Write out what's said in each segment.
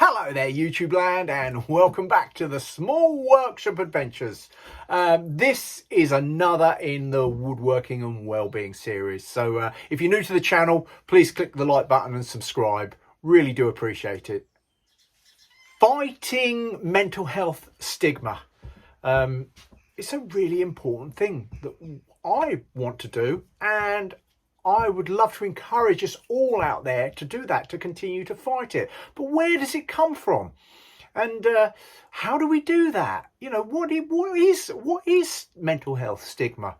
Hello there YouTube land, and welcome back to the Small Workshop Adventures. This is another in the Woodworking and Wellbeing series. So if you're new to the channel, please click the like button and subscribe. Really do appreciate it. Fighting mental health stigma. It's a really important thing that I want to do, and I would love to encourage us all out there to do that, to continue to fight it. But where does it come from? And how do we do that? You know, what is mental health stigma?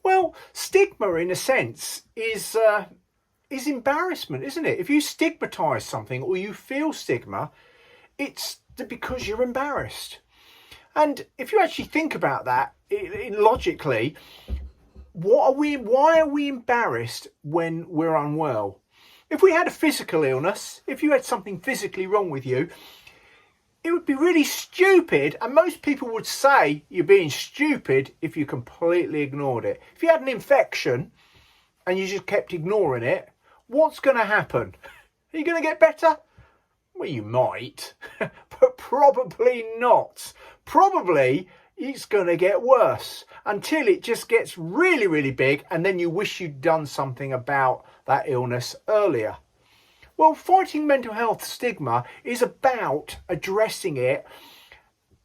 Well, stigma, in a sense, is embarrassment, isn't it? If you stigmatize something or you feel stigma, it's because you're embarrassed. And if you actually think about that logically, why are we embarrassed when we're unwell? If we had a physical illness, if you had something physically wrong with you, it would be really stupid, and most people would say you're being stupid if you completely ignored it. If you had an infection and you just kept ignoring it, what's going to happen? Are you going to get better? Well, you might, but probably not. Probably it's going to get worse until it just gets really, really big, and then you wish you'd done something about that illness earlier. Well, fighting mental health stigma is about addressing it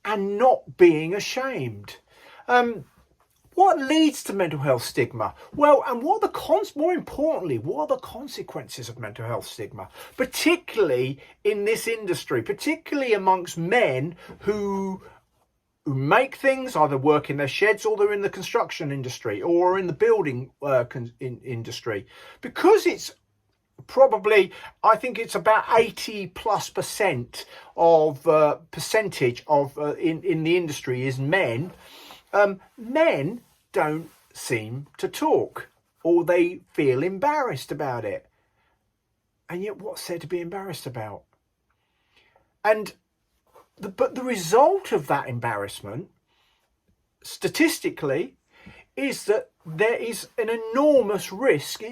and not being ashamed. What leads to mental health stigma? Well, and more importantly, what are the consequences of mental health stigma? Particularly in this industry, particularly amongst men who make things, either work in their sheds or they're in the construction industry or in the building industry. Because it's probably, I think it's about 80+% of percentage of in the industry is men. Men don't seem to talk, or they feel embarrassed about it. And yet what's there to be embarrassed about? But the result of that embarrassment, statistically, is that there is an enormous risk.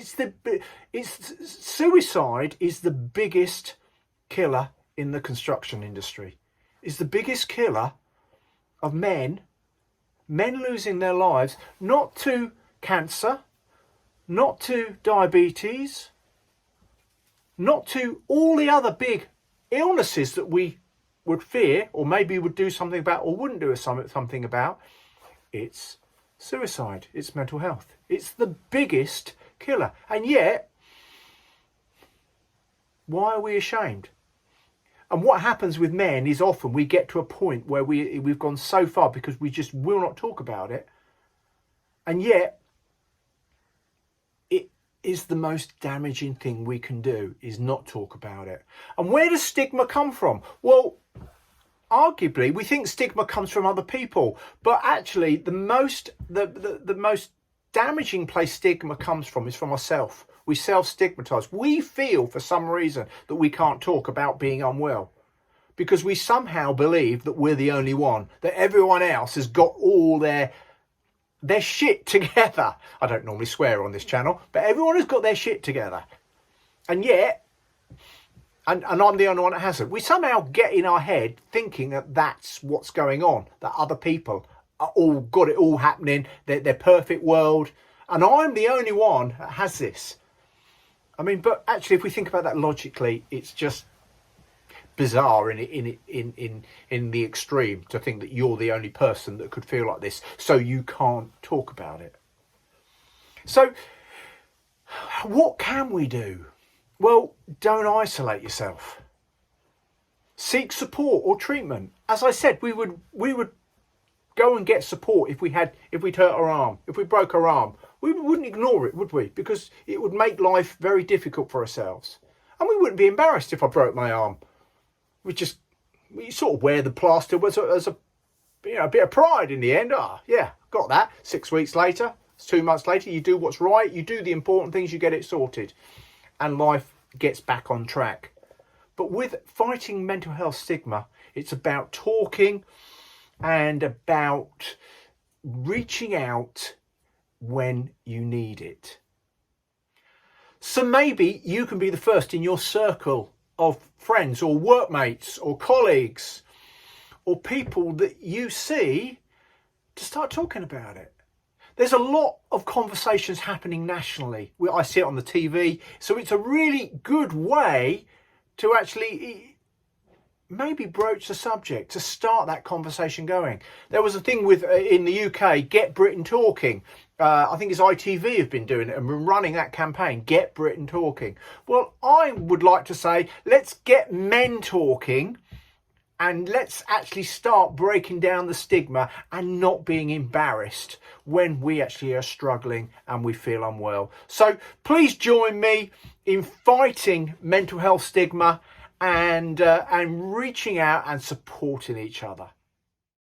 Suicide is the biggest killer in the construction industry. It's the biggest killer of men losing their lives, not to cancer, not to diabetes, not to all the other big illnesses that we would fear, or maybe would do something about, or wouldn't do something about. It's suicide. It's mental health. It's the biggest killer. And yet, why are we ashamed? And what happens with men is often we get to a point where we've gone so far because we just will not talk about it. And yet, it is the most damaging thing we can do, is not talk about it. And where does stigma come from? Well, arguably, we think stigma comes from other people, but actually the most damaging place stigma comes from is from ourselves. We self-stigmatize. We feel for some reason that we can't talk about being unwell because we somehow believe that we're the only one, that everyone else has got all their shit together. I don't normally swear on this channel, but everyone has got their shit together. And yet, and I'm the only one that hasn't. We somehow get in our head thinking that that's what's going on, that other people are all got it all happening, their perfect world, and I'm the only one that has this. I mean, but actually, if we think about that logically, it's just bizarre in the extreme to think that you're the only person that could feel like this, so you can't talk about it. So, what can we do? Well, don't isolate yourself. Seek support or treatment. As I said, we would go and get support if we'd hurt our arm, if we broke our arm. We wouldn't ignore it, would we? Because it would make life very difficult for ourselves. And we wouldn't be embarrassed if I broke my arm. We sort of wear the plaster as a bit of pride in the end. Yeah, got that. 6 weeks later, 2 months later, you do what's right. You do the important things, you get it sorted. And life gets back on track. But with fighting mental health stigma, it's about talking and about reaching out when you need it. So maybe you can be the first in your circle of friends or workmates or colleagues or people that you see to start talking about it. There's a lot of conversations happening nationally. I see it on the TV. So it's a really good way to actually maybe broach the subject, to start that conversation going. There was a thing with in the UK, Get Britain Talking. I think it's ITV have been doing it and been running that campaign, Get Britain Talking. Well, I would like to say, let's get men talking. And let's actually start breaking down the stigma and not being embarrassed when we actually are struggling and we feel unwell. So please join me in fighting mental health stigma and reaching out and supporting each other.